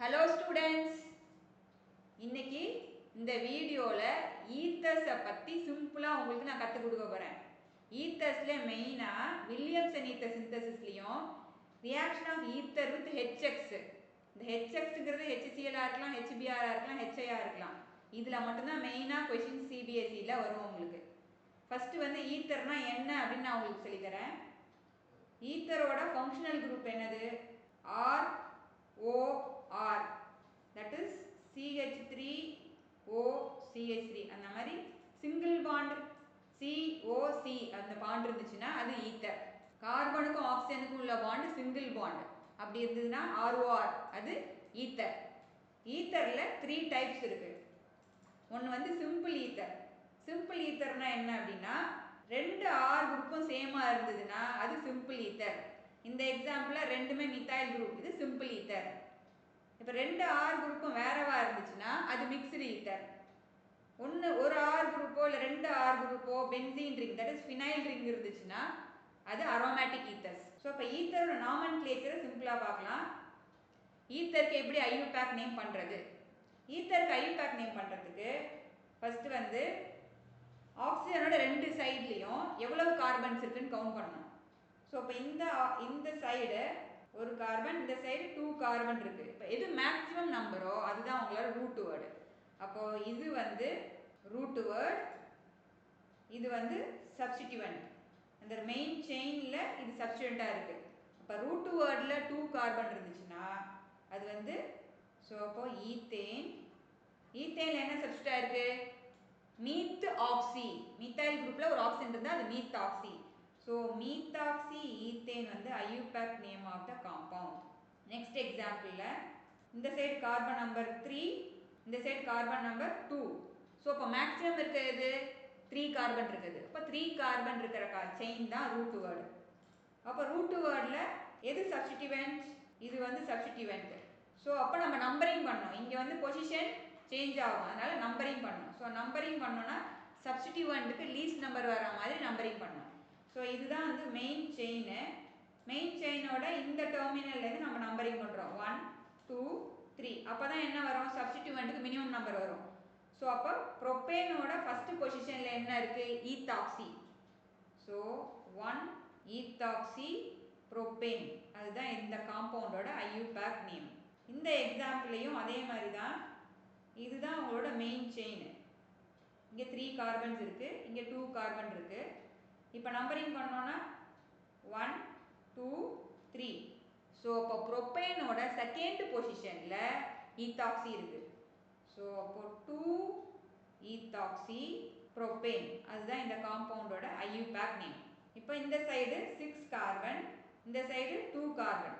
Hello students, இன்னைக்கு இந்த வீடியோல ஈத்தர்ஸை பத்தி சிம்பிளா உங்களுக்கு நான் கற்றுக் கொடுக்க போறேன். ஈத்தர்ஸ்ல மெயினா வில்லியம்சன் ஈத்தர் சிந்தசிஸ்லயும் reaction of ether with HX. இந்த HXங்கிறது HCl இருக்கலாம், HBr இருக்கலாம், HIR இருக்கலாம். இதுல மட்டும்தான் மெயினா கொஸ்டின் CBSEல வரும் உங்களுக்கு. ஃபர்ஸ்ட் வந்து ஈத்தர்னா என்ன அப்படின்னு நான் உங்களுக்கு சொல்லி தரேன். ஈத்தரோட ஃபங்க்ஷனல் குரூப் என்னது? ROR, that is CH3OCH3. அந்த மாதிரி சிங்கிள் பாண்ட் COC அந்த பாண்ட் இருந்துச்சுன்னா அது ஈத்தர். கார்பனுக்கும் ஆக்சிஜனுக்கும் உள்ள பாண்ட் சிங்கிள் பாண்ட் அப்படி இருந்ததுன்னா ROR, அது ஈத்தர். ஈத்தர்ல 3 டைப்ஸ் இருக்கு. ஒன்று வந்து சிம்பிள் ஈத்தர். சிம்பிள் ஈத்தர்னா என்ன அப்படின்னா 2 R குரூப்பும் சேமா இருந்ததுன்னா அது சிம்பிள் ஈத்தர். இந்த எக்ஸாம்பிள்ல ரெண்டுமே மித்தைல் குரூப், இது சிம்பிள் ஈத்தர். இப்போ 2 R குரூப்பும் வேறவா இருந்துச்சுன்னா அது மிக்ஸ்டு ஈத்தர். ஒரு R குரூப்போ இல்லை 2 R குரூப்போ benzene ring, that is phenyl ring இருந்துச்சுன்னா அது அரோமேட்டிக் ஈத்தர்ஸ். ஸோ இப்போ ஈத்தரோட நாமன்கிளேச்சரை சிம்பிளாக பார்க்கலாம். ஈத்தருக்கு எப்படி ஐயூபேக் நேம் பண்ணுறது? ஈத்தருக்கு ஐயூபேக் நேம் பண்ணுறதுக்கு ஃபர்ஸ்ட் வந்து ஆக்சிஜனோட 2 சைட்லேயும் எவ்வளவு கார்பன்ஸ் இருக்குன்னு கவுண்ட் பண்ணணும். ஸோ இப்போ இந்த சைடு ஒரு கார்பன், இந்த சைடு 2 கார்பன் இருக்கு. இப்போ எது மேக்ஸிமம் நம்பரோ அதுதான் உங்களோட ரூட் வேர்டு. அப்போ இது வந்து ரூட் வேர்ட், இது வந்து சப்ஸ்டிடியூவன்ட். அந்த மெயின் செயின்ல இது சப்ஸ்டிடியூவன்ட்டா இருக்கு. அப்போ ரூட் வேர்ட்ல 2 கார்பன் இருந்துச்சுன்னா அது வந்து ஸோ அப்போ ஈத்தேன். ஈத்தேன்ல என்ன சப்ஸ்டிடியூட்டா இருக்கு? மீத் ஆக்சி. மீத்தைல் குரூப்ல ஒரு ஆக்சிஜன் இருந்தால் அது methoxy. So methoxy ethane வந்து IUPAC name of the compound. Next எக்ஸாம்பிளில் இந்த சைடு கார்பன் நம்பர் 3, இந்த சைடு கார்பன் நம்பர் 2. ஸோ இப்போ மேக்ஸிமம் இருக்கிறது 3 கார்பன் இருக்குது. அப்போ 3 கார்பன் இருக்கிற செயின் தான் ரூட் வேர்டு. அப்போ ரூட் வேர்டில் எது சப்ஸ்டிடியூவன்ட்? இது வந்து சப்ஸ்டிடியூவன்ட். ஸோ அப்போ நம்ம நம்பரிங் பண்ணணும். இங்கே வந்து பொசிஷன் சேஞ்ச் ஆகும், அதனால நம்பரிங் பண்ணணும். ஸோ நம்பரிங் பண்ணோன்னா சப்ஸ்டிடியூவன்ட்டுக்கு லீஸ்ட் நம்பர் வர மாதிரி நம்பரிங் பண்ணணும். ஸோ இதுதான் வந்து மெயின் செயின். மெயின் செயினோட இந்த டெர்மினல்லேருந்து நம்ம நம்பரிங் பண்ணுறோம் 1 2 3. அப்போ தான் என்ன வரும்? சப்ஸ்டிடியூவன்ட்டுக்கு மினிமம் நம்பர் வரும். ஸோ அப்போ ப்ரோப்பேனோட ஃபர்ஸ்ட் பொசிஷனில் என்ன இருக்குது? ஈத்தாக்சி. ஸோ 1 ஈத்தாக்சி ப்ரோப்பேன், அதுதான் இந்த காம்பவுண்டோட ஐயூபேக் நேம். இந்த எக்ஸாம்பிளையும் அதே மாதிரி தான். இதுதான் உங்களோட மெயின் செயின். இங்கே 3 கார்பன்ஸ் இருக்குது, இங்கே 2 கார்பன் இருக்குது. இப்போ நம்பரிங் பண்ணோன்னா 1 2 3. ஸோ அப்போ ப்ரோப்பேனோட செகண்ட் பொசிஷனில் ஈத்தாக்சி இருக்குது. ஸோ அப்போ 2 ஈத்தாக்சி ப்ரோப்பேன், அதுதான் இந்த காம்பவுண்டோட ஐயூபேக் நேம். இப்போ இந்த சைடு 6 கார்பன், இந்த சைடு 2 கார்பன்.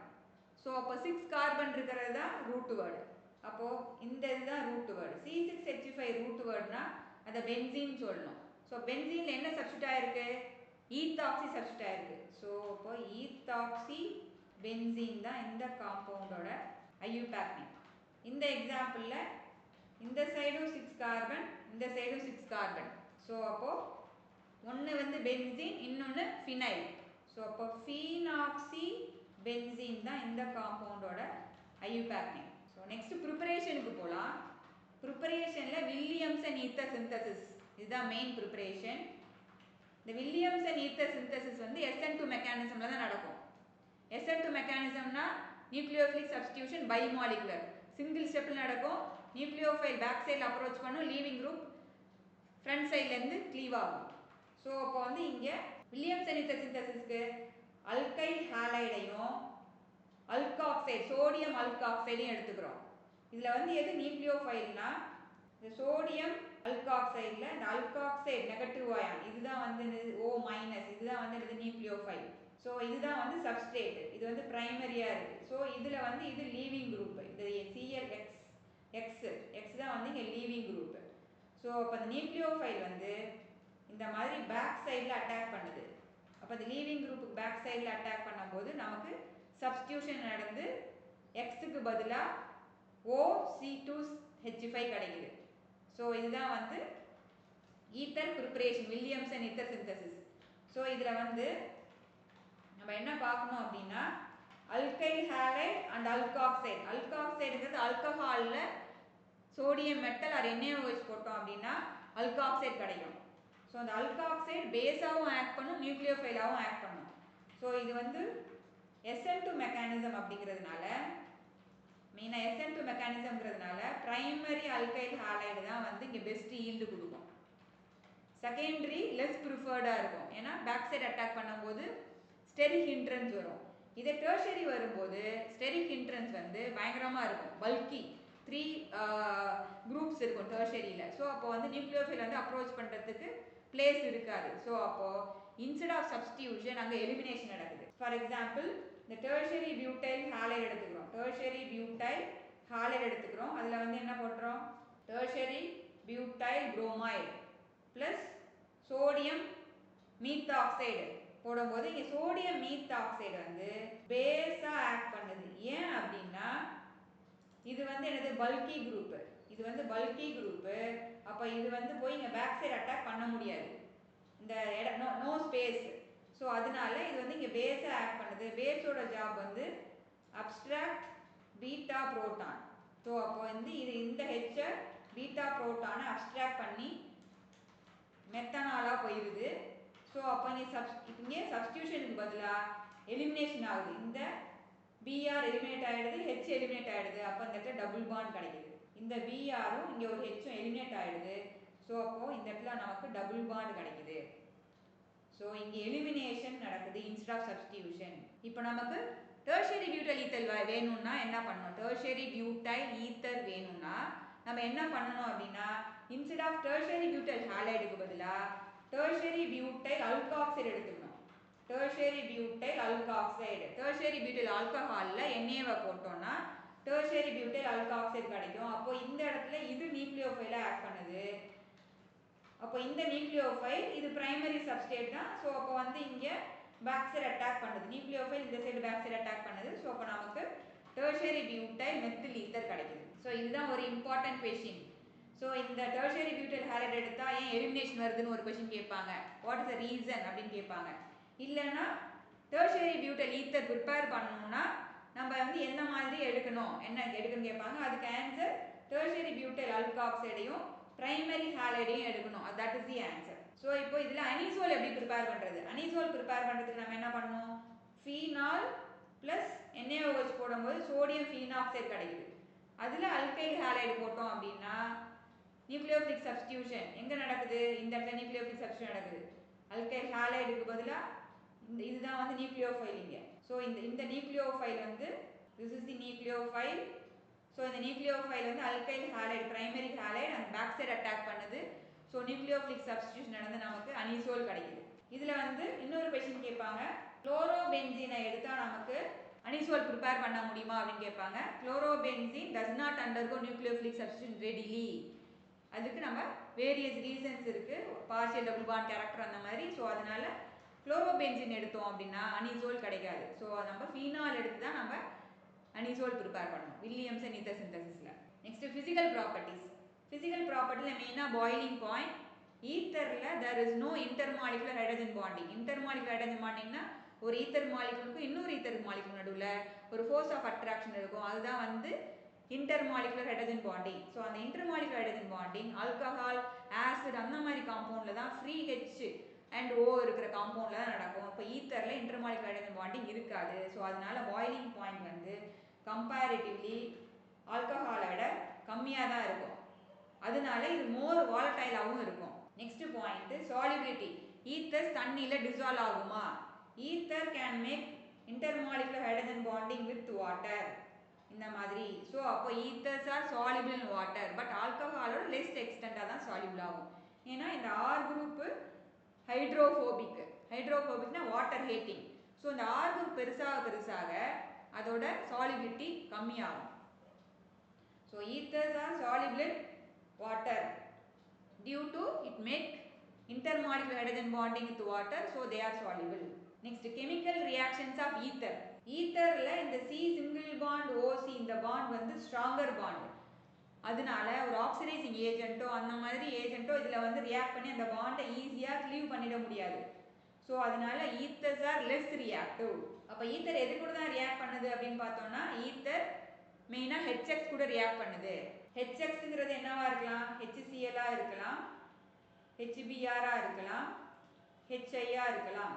ஸோ அப்போ 6 கார்பன் இருக்கிறது தான் ரூட் வேர்டு. அப்போது இந்த இதுதான் ரூட் வேர்டு. C6H5 ரூட் வேர்டுனா அதை பென்சீன் சொல்லணும். ஸோ பென்சீனில் என்ன சப்ஸ்டியூட் ஆயிருக்கு? ஈத்தாக்சி சப்ஸ்டியூட் ஆயிருக்கு. ஸோ அப்போ ஈத்தாக்சி பென்சீன் தான் இந்த காம்பவுண்டோட ஐயூபேக் நேம். இந்த எக்ஸாம்பிளில் இந்த சைடும் 6 கார்பன், இந்த சைடும் 6 கார்பன். ஸோ அப்போது ஒன்று வந்து பென்சீன், இன்னொன்று ஃபினைல். ஸோ அப்போ ஃபீனாக்சி பென்சீன் தான் இந்த காம்பவுண்டோட ஐயூபேக் நேம். ஸோ நெக்ஸ்ட் ப்ரிப்பரேஷனுக்கு போகலாம். ப்ரிப்பரேஷனில் வில்லியம்சன் ஈத்தர் சிந்தசிஸ், இதுதான் மெயின் ப்ரிப்பரேஷன். இந்த வில்லியம்சன் ஈத்தர் சிந்தசிஸ் வந்து SN2 மெக்கானிசம்ல தான் நடக்கும். SN2 மெக்கானிசம்னா nucleophilic substitution bimolecular, single ஸ்டெப்பில் நடக்கும். நியூக்ளியோஃபைல் பேக் சைடில் அப்ரோச் பண்ணும், லீவிங் குரூப் ஃப்ரண்ட் சைட்லேருந்து க்ளீவ் ஆகும். ஸோ அப்போ வந்து இங்கே வில்லியம்சன் ஈத்தர் சிந்தசிஸ்க்கு அல்கைல் ஹாலைடையும் அல்காக்சைடு, சோடியம் அல்காக்சைடையும் எடுத்துக்கிறோம். இதில் வந்து எது நியூக்ளியோஃபைல்னா இந்த சோடியம் அல்காக்சைடில் இந்த அல்காக்சைடு நெகட்டிவ் அயான், இதுதான் வந்து O-, இதுதான் வந்து இது நியூக்ளியோஃபைல். ஸோ இதுதான் வந்து சப்ஸ்ட்ரேட், இது வந்து பிரைமரியாக இருக்குது. ஸோ இதில் வந்து இது லீவிங் குரூப், இது ClX தான் வந்து இங்கே லீவிங் குரூப். ஸோ அப்போ இந்த நியூக்ளியோஃபைல் வந்து இந்த மாதிரி பேக் சைடில் அட்டாக் பண்ணுது. அப்போ இந்த லீவிங் குரூப்புக்கு பேக் சைடில் அட்டாக் பண்ணும்போது நமக்கு சப்ஸ்டிடியூஷன் நடந்து Xக்கு பதிலாக OC2H5 கிடைக்குது. ஸோ இதுதான் வந்து ether preparation, Williamson ether synthesis. So இதில் வந்து நம்ம என்ன பார்க்கணும் அப்படின்னா alkyl halide and alkoxide. Alkoxideங்கிறது ஆல்கஹால்ல சோடியம் மெட்டல் ஆர் NaOH போட்டோம் அப்படின்னா alkoxide கிடைக்கும். ஸோ அந்த alkoxide பேஸாகவும் ஆக்ட் பண்ணும், நியூக்ளியோஃபைலாகவும் ஆக்ட் பண்ணும். ஸோ இது வந்து SN2 மெக்கானிசம் அப்படிங்கிறதுனால மெயினாக SN2 மெக்கானிசம்ங்கிறதுனால பிரைமரி அல்கைல் ஹாலைடு தான் வந்து இங்கே பெஸ்ட் ஈல்டு கொடுக்கும். செகண்டரி லெஸ் ப்ரிஃபர்டாக இருக்கும், ஏன்னா பேக் சைடு அட்டாக் பண்ணும்போது ஸ்டெரிக் ஹிண்ட்ரன்ஸ் வரும். இதே டெர்ஷரி வரும்போது ஸ்டெரிக் ஹிண்ட்ரன்ஸ் வந்து பயங்கரமாக இருக்கும், பல்கி 3 குரூப்ஸ் இருக்கும் டெர்ஷரியில். ஸோ அப்போ வந்து நியூக்ளியோஃபைல் வந்து அப்ரோச் பண்ணுறதுக்கு பிளேஸ் இருக்காது. ஸோ அப்போது இன்ஸ்டெட் ஆஃப் சப்ஸ்டியூஷன் அங்கே எலிமினேஷன் நடக்குது. ஃபார் எக்ஸாம்பிள் இந்த டெர்ஷரி பியூட்டைல் ஹாலைடு எடுத்துக்கிறோம். டெர்ஷரி பியூட்டைல் ஹாலைடு எடுத்துக்கிறோம். அதில் வந்து என்ன போடுறோம், tertiary butyl bromide plus sodium methoxide போடும்போது இங்கே சோடியம் மீத்தாக்சைடு வந்து பேஸாக ஆக்ட் பண்ணுது. ஏன் அப்படின்னா இது வந்து என்னது பல்கி குரூப்பு, இது வந்து பல்கி குரூப்பு. அப்போ இது வந்து போய் இங்கே பேக் சைடு அட்டாக் பண்ண முடியாது, இந்த இடம் நோ ஸ்பேஸ். ஸோ அதனால இது வந்து இங்கே பேஸாக ஆக்ட் பண்ணுது. பேஸோட ஜாப் வந்து அப்ஸ்ட்ராக்ட் பீட்டா புரோட்டான். ஸோ அப்போ வந்து இது இந்த ஹெச்சை பீட்டா புரோட்டானை அப்ஸ்ட்ராக்ட் பண்ணி மெத்தனாலாக போயிடுது. ஸோ அப்போ இங்கே சப்ஸ்டியூஷனுக்கு பதிலாக எலிமினேஷன் ஆகுது. இந்த பிஆர் எலிமினேட் ஆகிடுது, ஹெச் எலிமினேட் ஆகிடுது. அப்போ இந்த இடத்துல டபுள் பாண்ட் கிடைக்குது. இந்த பிஆரும் இங்கே ஒரு ஹெச்சும் எலிமினேட் ஆகிடுது. ஸோ அப்போது இந்த இடத்துல நமக்கு டபுள் பாண்ட் கிடைக்குது. ஸோ இங்கே எலிமினேஷன் நடக்குது இன்ஸ்டெட் ஆஃப் சப்ஸ்டியூஷன். இப்போ நமக்கு டெர்ஷரி பியூட்டைல் ஈத்தர் வேணும்னா என்ன பண்ணணும், டெர்ஷரி பியூட்டைல் ஈத்தர் வேணும்னா நம்ம என்ன பண்ணணும் அப்படின்னா இன்ஸ்டெட் ஆஃப் டெர்ஷரி பியூட்டைல் ஹாலைடுக்கு பதிலாக டெர்ஷரி பியூட்டைல் அல்காக்சைடு எடுத்துக்கணும். Tertiary butyl alkoxide, tertiary butyl ஆல்கஹாலில் Naவை போட்டோம்னா டெர்ஷரி பியூட்டைல் அல்காக்சைடு கிடைக்கும். அப்போ இந்த இடத்துல இது நியூக்ளியோஃபைலாக ஆக்ட் பண்ணுது. அப்போ இந்த நியூக்ளியோஃபைல் இது பிரைமரி சப்ஸ்டேட் தான். ஸோ அப்போ வந்து இங்கே பேக் சைடு அட்டாக் பண்ணுது, நியூக்ளியோஃபைல் இந்த சைடு பேக் சைடு அட்டாக் பண்ணுது. ஸோ அப்போ நமக்கு டெர்ஷரி பியூட்டைல் மெத்தில் ஈத்தர் கிடைக்குது. ஸோ இதுதான் ஒரு இம்பார்ட்டன்ட் கொஷின். ஸோ இந்த டெர்ஷரி பியூட்டைல் ஹாலைடு எடுத்தால் ஏன் எலிமினேஷன் வருதுன்னு ஒரு கொஷின் கேட்பாங்க, வாட் இஸ் த ரீசன் அப்படின்னு கேட்பாங்க. இல்லைன்னா டெர்ஷரி பியூட்டைல் ஈத்தர் ப்ரிப்பேர் பண்ணணும்னா நம்ம வந்து எந்த மாதிரி எடுக்கணும், என்ன எடுக்கணும்னு கேட்பாங்க. அதுக்கு ஆன்சர் டெர்ஷரி பியூட்டைல் அல்காக்சைடையும் பிரைமரி ஹாலைடையும் எடுக்கணும், that is the answer. So இப்போ இதில் அனிசோல் எப்படி ப்ரிப்பேர் பண்ணுறது, அனிசோல் ப்ரிப்பேர் பண்ணுறதுக்கு நம்ம என்ன பண்ணணும், ஃபீனால் ப்ளஸ் NaOH போடும்போது சோடியம் ஃபீனாக்சைடு கிடைக்குது. அதில் அல்கைல் ஹாலைடு போட்டோம் அப்படின்னா நியூக்ளியோஃபிலிக் சப்ஸ்டியூஷன் எங்கே நடக்குது, இந்த இடத்துல நியூக்ளியோஃபிலிக் சப்ஸ்டியூஷன் நடக்குது. அல்கைல் ஹாலைடுக்கு பதிலாக இதுதான் வந்து நியூக்ளியோஃபைல் இங்கே. ஸோ இந்த நியூக்ளியோஃபைல் வந்து this is the nucleophile. So இந்த நியூக்ளியோஃபைல் வந்து அல்கைல் ஹாலைடு பிரைமரி ஹாலைடு அந்த பேக் சைடு அட்டாக் பண்ணுது. ஸோ நியூக்ளியோஃபிலிக் சப்ஸ்டியூஷன் நடந்து நமக்கு அனிசோல் கிடைக்குது. இதில் வந்து இன்னொரு கொஸ்டின் கேட்பாங்க, குளோரோபென்சீனை எடுத்தால் நமக்கு அனிசோல் ப்ரிப்பேர் பண்ண முடியுமா அப்படின்னு கேட்பாங்க. Chlorobenzene does not undergo nucleophilic substitution readily. அதுக்கு நம்ம வேரியஸ் ரீசன்ஸ் இருக்குது, பார்ஷியல் டபுள் பாண்ட் கேரக்டர் அந்த மாதிரி. ஸோ அதனால குளோரோபென்சீன் எடுத்தோம் அப்படின்னா அனிசோல் கிடைக்காது. ஸோ நம்ம ஃபீனால் எடுத்து தான் நம்ம அனிசோல் ப்ரிப்பேர் பண்ணணும் வில்லியம்சன் ஈத்தர் சிந்தசிஸில். Next physical properties. ஃபிசிக்கல் ப்ராப்பர்ட்டியில் மெயினாக பாயிலிங் பாயிண்ட். ஈத்தரில் there is no intermolecular hydrogen bonding. intermolecular hydrogen bondingனா ஒரு ஈத்தர் மாலிகுலுக்கும் இன்னொரு ஈத்தர் மாலிகுல் நடுவில் ஒரு ஃபோர்ஸ் ஆஃப் அட்ராக்ஷன் இருக்கும், அதுதான் வந்து இன்டர்மாலிகுலர் ஹைட்ரஜன் பாண்டிங். ஸோ அந்த intermolecular hydrogen bonding alcohol, acid அந்த மாதிரி காம்பவுண்டில் தான், ஃப்ரீ ஹெச் அண்ட் ஓ இருக்கிற காம்பவுண்டில் தான் நடக்கும். இப்போ ஈத்தரில் இன்டர்மாலிகுலர் ஹைட்ரஜன் பாண்டிங் இருக்காது. ஸோ அதனால பாயிலிங் பாயிண்ட் வந்து கம்பேரிட்டிவ்லி ஆல்கஹாலை விட கம்மியாக தான் இருக்கும். அதனால இது மோர் வாலடைலாகவும் இருக்கும். Next point solubility. ஈத்தர்ஸ் தண்ணியில் டிசால்வ் ஆகுமா, ether can make intermolecular hydrogen bonding with water இந்த மாதிரி. ஸோ அப்போ ethers are soluble in water, but ஆல்கஹாலோட லெஸ் எக்ஸ்டெண்டாக தான் சாலிபிள் ஆகும். ஏன்னா இந்த ஆர் குரூப்பு ஹைட்ரோஃபோபிக், ஹைட்ரோஃபோபிக்னா வாட்டர் ஹேட்டிங். ஸோ இந்த ஆர் குரூப் பெருசாக அதோட சாலிபிலிட்டி கம்மியாகும். So ethers are soluble in water due to it make intermolecular hydrogen bonding with water, so they are soluble. Next, chemical reactions of ether. ஈத்தர்ல இந்த C single bond OC இந்த bond வந்து stronger bond. அதனால ஒரு oxidising ஏஜென்ட்டோ அந்த மாதிரி ஏஜென்ட்டோ இதில் வந்து react பண்ணி அந்த பாண்டை ஈஸியாக க்ளீவ் பண்ணிட முடியாது. ஸோ அதனால ஈத்தர்ஸ் ஆர் லெஸ் ரியாக்டிவ். அப்போ ஈத்தர் எது கூட தான் ரியாக்ட் பண்ணுது அப்படின்னு பார்த்தோம்னா ஈத்தர் மெயினாக HX கூட ரியாக்ட் பண்ணுது. HXங்கிறது என்னவா இருக்கலாம்? HCl இருக்கலாம், HBr இருக்கலாம், HI இருக்கலாம்.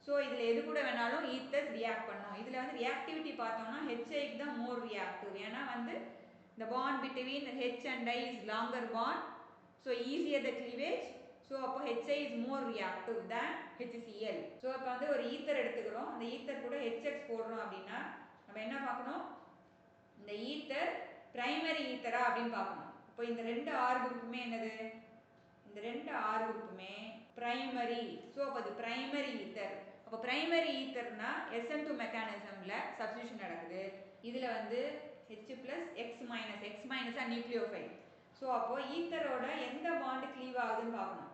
ஸோ இதில் எது கூட வேணாலும் ஈத்தர் ரியாக்ட் பண்ணும். இதில் வந்து ரியாக்டிவிட்டி பார்த்தோம்னா HIக்கு தான் மோர் ரியாக்டிவ். ஏன்னா வந்து the bond between H and I is longer bond, so easier the cleavage. So அப்போ HI is more reactive than HCl. So இப்போ வந்து ஒரு ஈத்தர் எடுத்துக்கிறோம், அந்த ஈத்தர் கூட HX போடுறோம் அப்படின்னா நம்ம என்ன பார்க்கணும்? இந்த ஈத்தர் பிரைமரி ஈத்தரா அப்படின்னு பார்க்கணும். இப்போ இந்த ரெண்டு ஆர் குரூப்புமே என்னது? இந்த ரெண்டு ஆர் குரூப்புமே பிரைமரி. ஸோ அப்போ அது பிரைமரி ஈத்தர். அப்போ பிரைமரி ஈத்தர்னா SN2 மெக்கானிசம்ல சப்ஸ்டியூஷன் நடக்குது. இதில் வந்து H + X மைனஸா நியூக்ளியோஃபைல். ஸோ அப்போ ஈத்தரோட எந்த பாண்டு க்ளீவ் ஆகுதுன்னு பார்க்கணும்.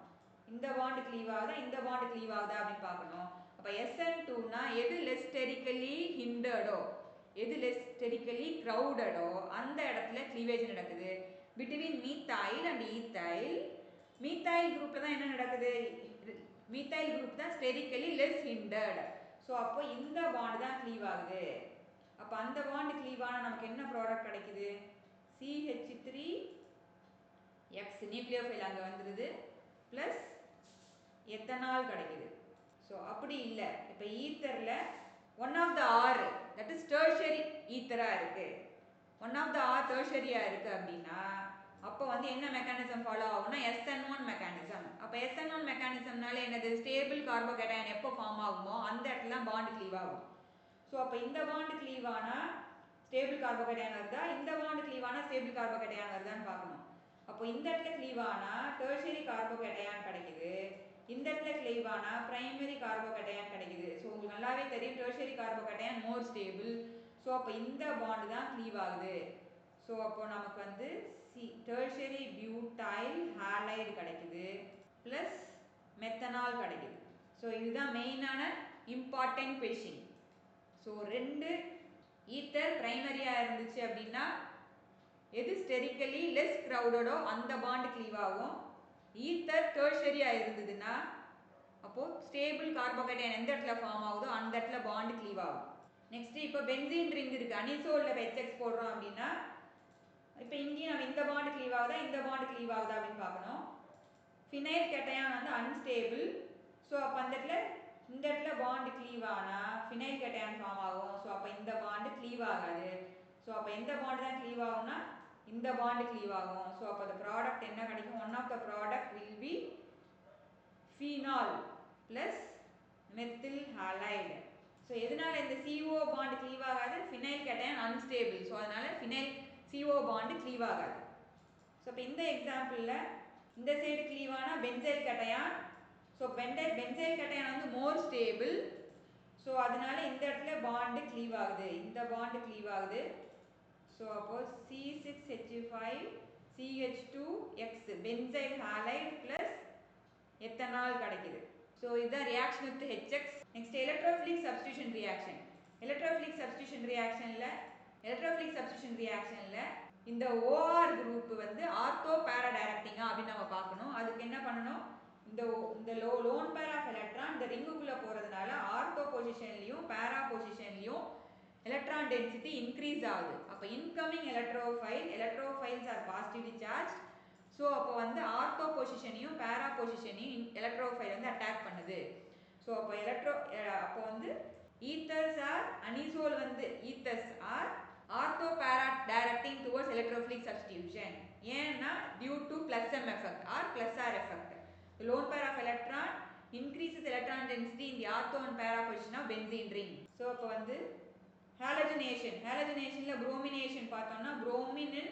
இந்த பாண்டு க்ளீவ் ஆகுதா, இந்த பாண்டு க்ளீவ் ஆகுதா அப்படின்னு பார்க்கணும். அப்போ SN2னா எது லெஸ் ஸ்டெரிக்கலி ஹிண்டர்டோ, எது லெஸ் ஸ்டெரிக்கலி க்ரௌடடோ அந்த இடத்துல க்ளீவேஜ் நடக்குது. Between methyl and ethyl, methyl குரூப்பில் தான் என்ன நடக்குது? மீத்தைல் குரூப் தான் ஸ்டெரிக்கலி லெஸ் ஹிண்டர்ட். ஸோ அப்போ இந்த பாண்டு தான் க்ளீவ் ஆகுது. அப்போ அந்த பாண்டு க்ளீவ் ஆனால் நமக்கு என்ன ப்ராடக்ட் கிடைக்குது? CH3X நியூக்ளியோஃபைல் அங்கே வந்துடுது, ப்ளஸ் எத்தனால் கிடைக்குது. ஸோ அப்படி இல்லை, இப்போ ஈத்தரில் one of the R that is tertiary ஈத்தராக இருக்குது, ஒன் ஆஃப் த ஆர் டெர்ஷரியாக இருக்குது அப்படின்னா அப்போ வந்து என்ன மெக்கானிசம் ஃபாலோ ஆகும்னா SN1 மெக்கானிசம். அப்போ SN1 மெக்கானிசம்னால என்னது? ஸ்டேபிள் கார்போகேட்டையான் எப்போ ஃபார்ம் ஆகுமோ அந்த இடத்துல பாண்டு க்ளீவ் ஆகும். ஸோ அப்போ இந்த பாண்டு க்ளீவ் ஆனால் ஸ்டேபிள் கார்போகேட்டையான் வருதா, இந்த பாண்டு க்ளீவ் ஆனால் ஸ்டேபிள் கார்போகேட்டையான் வருதான்னு பார்க்கணும். அப்போ இந்த இடத்துல க்ளீவ் ஆனால் டெர்ஷரி கார்போகேட்டையான் கிடைக்குது, இந்த இடத்துல க்ளீவ் ஆனால் பிரைமரி கார்போகேட்டையான் கிடைக்குது. ஸோ உங்களுக்கு நல்லாவே தெரியும் டெர்ஷரி கார்போகேட்டையான் மோர் ஸ்டேபிள். ஸோ அப்போ இந்த பாண்டு தான் க்ளீவ் ஆகுது. ஸோ அப்போ நமக்கு வந்து டெர்ஷரி பியூட்டைல் ஹாலைடு கிடைக்குது, ப்ளஸ் மெத்தனால் கிடைக்குது. ஸோ இதுதான் மெயினான இம்பார்ட்டன்ட் கொஷின். ஸோ ரெண்டு ஈத்தர் பிரைமரியாக இருந்துச்சு அப்படின்னா எது ஸ்டெரிக்கலி லெஸ் க்ரௌடடோ அந்த பாண்டு க்ளீவ் ஆகும். ஈத்தர் டெர்ஷரியாக இருந்ததுன்னா அப்போது ஸ்டேபிள் கார்போகேட்டையான் எந்த இடத்துல ஃபார்ம் ஆகுதோ அந்த இடத்துல பாண்டு க்ளீவ் ஆகும். நெக்ஸ்ட் இப்போ பென்சீன் ரிங் இருக்குது, அனிசோலில் HX போடுறோம் அப்படின்னா இப்போ இங்கேயும் நம்ம இந்த பாண்டு க்ளீவ் ஆகுதா, இந்த பாண்டு க்ளீவ் ஆகுதா அப்படின்னு பார்க்கணும். ஃபினைல் கேட்டையான் வந்து அன்ஸ்டேபிள். ஸோ அப்போ அந்த இடத்துல பாண்டு க்ளீவ் ஆனால் ஃபினைல் கேட்டையான் ஃபார்ம் ஆகும். ஸோ அப்போ இந்த பாண்டு க்ளீவ் ஆகாது. ஸோ அப்போ எந்த பாண்டு தான் க்ளீவ் ஆகும்னா இந்த பாண்டு க்ளீவ் ஆகும். ஸோ அப்போ அந்த ப்ராடக்ட் என்ன கிடைக்கும்? One of the product will be phenol plus methyl halide. So எதனால இந்த CO பாண்டு க்ளீவ் ஆகாது? Phenyl cation unstable. ஸோ அதனால ஃபினைல் CO பாண்டு க்ளீவ் ஆகாது. ஸோ இப்போ இந்த எக்ஸாம்பிளில் இந்த சைடு க்ளீவ் ஆனால் benzyl cation. So benzyl cation வந்து மோர் ஸ்டேபிள். ஸோ அதனால இந்த இடத்துல பாண்டு க்ளீவ் ஆகுது, இந்த பாண்டு க்ளீவ் ஆகுது. ஸோ அப்போ C6H5CH2X benzyl halide plus ethanol கிடைக்குது. ஸோ இதுதான் reaction with HX. Next electrophilic substitution reaction. Electrophilic substitution ரியாக்ஷனில் இந்த OR குரூப் வந்து ஆர்த்தோ பேரா டைரக்டிங்கா அப்படின்னு நம்ம பார்க்கணும். அதுக்கு என்ன பண்ணணும்? இந்த லோன் பேர் ஆஃப் எலக்ட்ரான் இந்த ரிங்குக்குள்ளே போகிறதுனால ஆர்த்தோ பொசிஷன்லையும் பேரா பொசிஷன்லையும் எலக்ட்ரான் டென்சிட்டி இன்க்ரீஸ் ஆகுது. அப்போ incoming electrophiles are positively charge. So அப்போ வந்து ஆர்த்தோ பொசிஷனையும் பேரா பொசிஷனையும் எலக்ட்ரோஃபைல் வந்து அட்டாக் பண்ணுது. ஸோ அப்போ வந்து ஈத்தர்ஸ் ஆர் அனிசோல் வந்து ethers are ortho para directing towards electrophilic substitution. ஏன்னா due to +M effect or +R effect. The lone pair of electron increases electron density in the ortho and para position of benzene ring. So அப்போ வந்து ஹாலஜனேஷனில் bromination பார்த்தோம்னா bromine இன்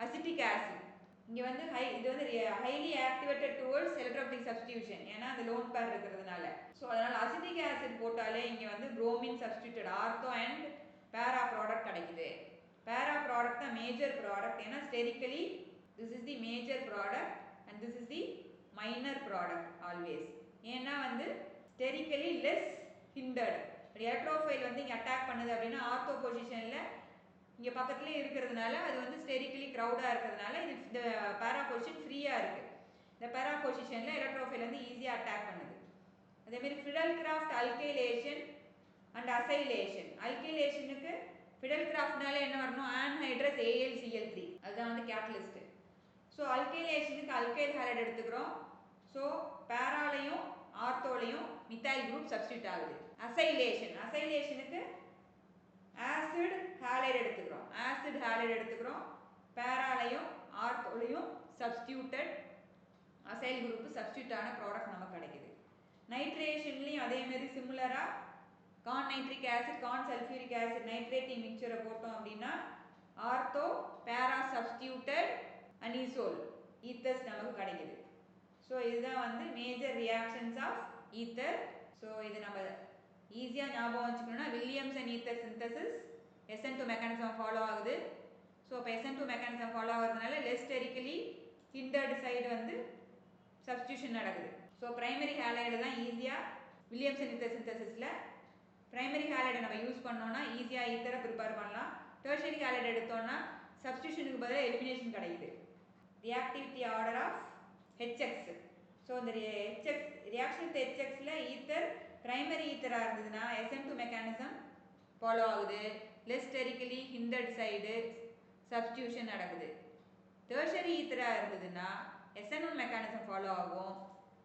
acetic acid. இங்கே வந்து இது வந்து highly activated towards electrophilic substitution, ஏன்னா அந்த lone pair இருக்கிறதுனால. ஸோ அதனால் அசிட்டிக் ஆசிட் போட்டாலே இங்கே வந்து bromine substituted ortho and para product கிடைக்குது. பேரா ப்ராடக்ட் தான் மேஜர் ப்ராடக்ட், ஏன்னா sterically this is the major product and this is the minor product always. ஏன்னா வந்து ஸ்டெரிக்கலி லெஸ் ஹிண்டர்டு. எலக்ட்ரோஃபைல் வந்து இங்கே அட்டாக் பண்ணுது அப்படின்னா ஆர்த்தோ பொசிஷனில் இங்கே பக்கத்துலேயே இருக்கிறதுனால அது வந்து ஸ்டெரிக்கலி க்ரௌடாக இருக்கிறதுனால இது இந்த பேரா பொசிஷன் ஃப்ரீயாக இருக்குது. இந்த பேரா பொசிஷனில் எலக்ட்ரோஃபைல் வந்து ஈஸியாக அட்டாக் பண்ணுது. அதேமாரி Friedel Crafts alkylation and acylation. அல்கைலேஷனுக்கு ஃபிடல் கிராஃப்ட்னாலே என்ன வரணும்? ஆன்ஹைட்ரஸ் AlCl3, அதுதான் வந்து கேட்டலிஸ்ட். ஸோ அல்கைலேஷனுக்கு அல்கைல் ஹாலைடு எடுத்துக்கிறோம். ஸோ பேராலையும் ஆர்த்தோலையும் மித்தைல் குரூப் சப்ஸ்டியூட் ஆகுது. அசைலேஷனுக்கு ஆசிட் ஹாலைடு எடுத்துக்கிறோம். பேராலையும் ஆர்த்தோலையும் சப்ஸ்டியூட்டட் அசைல் குரூப் சப்ஸ்டியூட் ஆன ப்ராடக்ட் நமக்கு கிடைக்குது. நைட்ரேஷன்லையும் அதே மாதிரி சிமிலராக conc nitric acid, conc sulphuric acid nitrating மிக்சரை போட்டோம் அப்படின்னா ஆர்த்தோ பேரா சப்ஸ்டியூட்டட் அனிசோல் ஈத்தர்ஸ் நமக்கு கிடைக்குது. ஸோ இதுதான் வந்து major reactions of ether. So இது நம்ம ஈஸியாக ஞாபகம் வச்சுக்கணும்னா Williamson ether synthesis SN2 mechanism follow ஆகுது. ஸோ இப்போ SN2 மெக்கானிசம் ஃபாலோ ஆகுறதுனால லெஸ்டெரிக்கலி ஹிண்டர்டு சைடு வந்து சப்ஸ்டியூஷன் நடக்குது. ஸோ பிரைமரி ஹாலைடு தான் ஈஸியாக வில்லியம்சன் ஈத்தர் சிந்தசிஸில் பிரைமரி ஹாலைடை நம்ம யூஸ் பண்ணோம்னா ஈஸியாக ஈத்தரை ப்ரிப்பேர் பண்ணலாம். டெர்ஷரி ஹாலைடு எடுத்தோம்னா சப்ஸ்டியூஷனுக்கு பதிலாக எலிமினேஷன் கிடைக்குது. Reactivity order of HX. So இந்த ரியாக்ஷன் வித் HXல ஈத்தர் பிரைமரி ஈத்தராக இருந்ததுன்னா SN2 மெக்கானிசம் ஃபாலோ ஆகுது. லெஸ்டெரிக்கலி ஹிண்டர்ட் சைடு சப்ஸ்டியூஷன் நடக்குது. டெர்ஷரி ஈத்தராக இருந்ததுன்னா SN1 மெக்கானிசம் ஃபாலோ ஆகும்.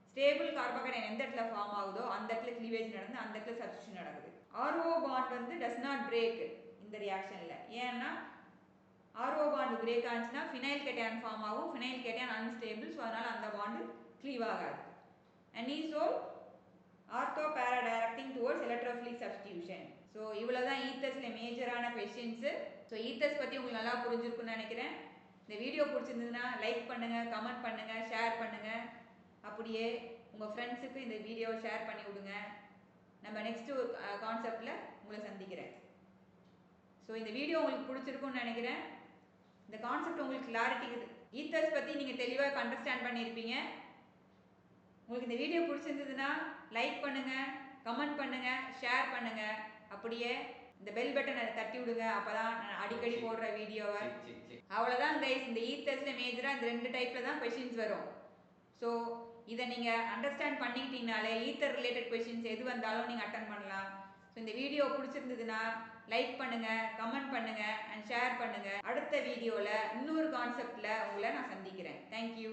ஸ்டேபிள் கார்போகைன் எந்த இடத்துல ஃபார்ம் ஆகுதோ அந்த இடத்துல கிளீவேஜ் நடந்து அந்த இடத்துல சப்ஸ்டியூஷன் நடக்குது. RO பாண்ட் வந்து டஸ் நாட் பிரேக் இந்த ரியாக்ஷனில். ஏன்னா RO பாண்ட் பிரேக் ஆச்சுன்னா ஃபினைல் கேட்டையான் ஃபார்ம் ஆகும். Phenyl cation unstable. ஸோ அதனால் அந்த பாண்டு க்ளீவ் ஆகாது. Anisole ortho para directing towards electrophilic substitution. So இவ்வளோ தான் ஈத்தர்ஸில் மேஜரான கொஸ்டின்ஸு. ஸோ ஈத்தர்ஸ் பற்றி உங்களுக்கு நல்லா புரிஞ்சிருக்குன்னு நினைக்கிறேன். இந்த வீடியோ பிடிச்சிருந்ததுன்னா லைக் பண்ணுங்கள், கமெண்ட் பண்ணுங்கள், ஷேர் பண்ணுங்கள். அப்படியே உங்கள் ஃப்ரெண்ட்ஸுக்கு இந்த வீடியோவை ஷேர் பண்ணி விடுங்க. நம்ம நெக்ஸ்ட்டு ஒரு கான்செப்டில் உங்களை சந்திக்கிறேன். ஸோ இந்த வீடியோ உங்களுக்கு பிடிச்சிருக்குன்னு நினைக்கிறேன். இந்த கான்செப்ட் உங்களுக்கு கிளாரிட்டி ஈத்தர்ஸ் பற்றி நீங்கள் தெளிவாக அண்டர்ஸ்டாண்ட் பண்ணியிருப்பீங்க. உங்களுக்கு இந்த வீடியோ பிடிச்சிருந்ததுன்னா லைக் பண்ணுங்கள், கமெண்ட் பண்ணுங்கள், ஷேர் பண்ணுங்கள். அப்படியே இந்த பெல் பட்டனை தட்டி விடுங்க. அப்போ தான் நான் அடிக்கடி போடுற வீடியோவை. அவ்வளோதான் கைஸ். இந்த ஈத்தர்ஸில் மேஜராக இந்த 2 டைப்பில் தான் கொஷின்ஸ் வரும். ஸோ இதை நீங்கள் அண்டர்ஸ்டாண்ட் பண்ணிக்கிட்டீங்கனாலே ஈத்தர் ரிலேட்டட் கொஷின்ஸ் எது வந்தாலும் நீங்கள் அட்டன் பண்ணலாம். ஸோ இந்த வீடியோ பிடிச்சிருந்ததுன்னா லைக் பண்ணுங்கள், கமெண்ட் பண்ணுங்கள் அண்ட் ஷேர் பண்ணுங்கள். அடுத்த வீடியோவில் இன்னொரு கான்செப்டில் உங்களை நான் சந்திக்கிறேன். தேங்க்யூ.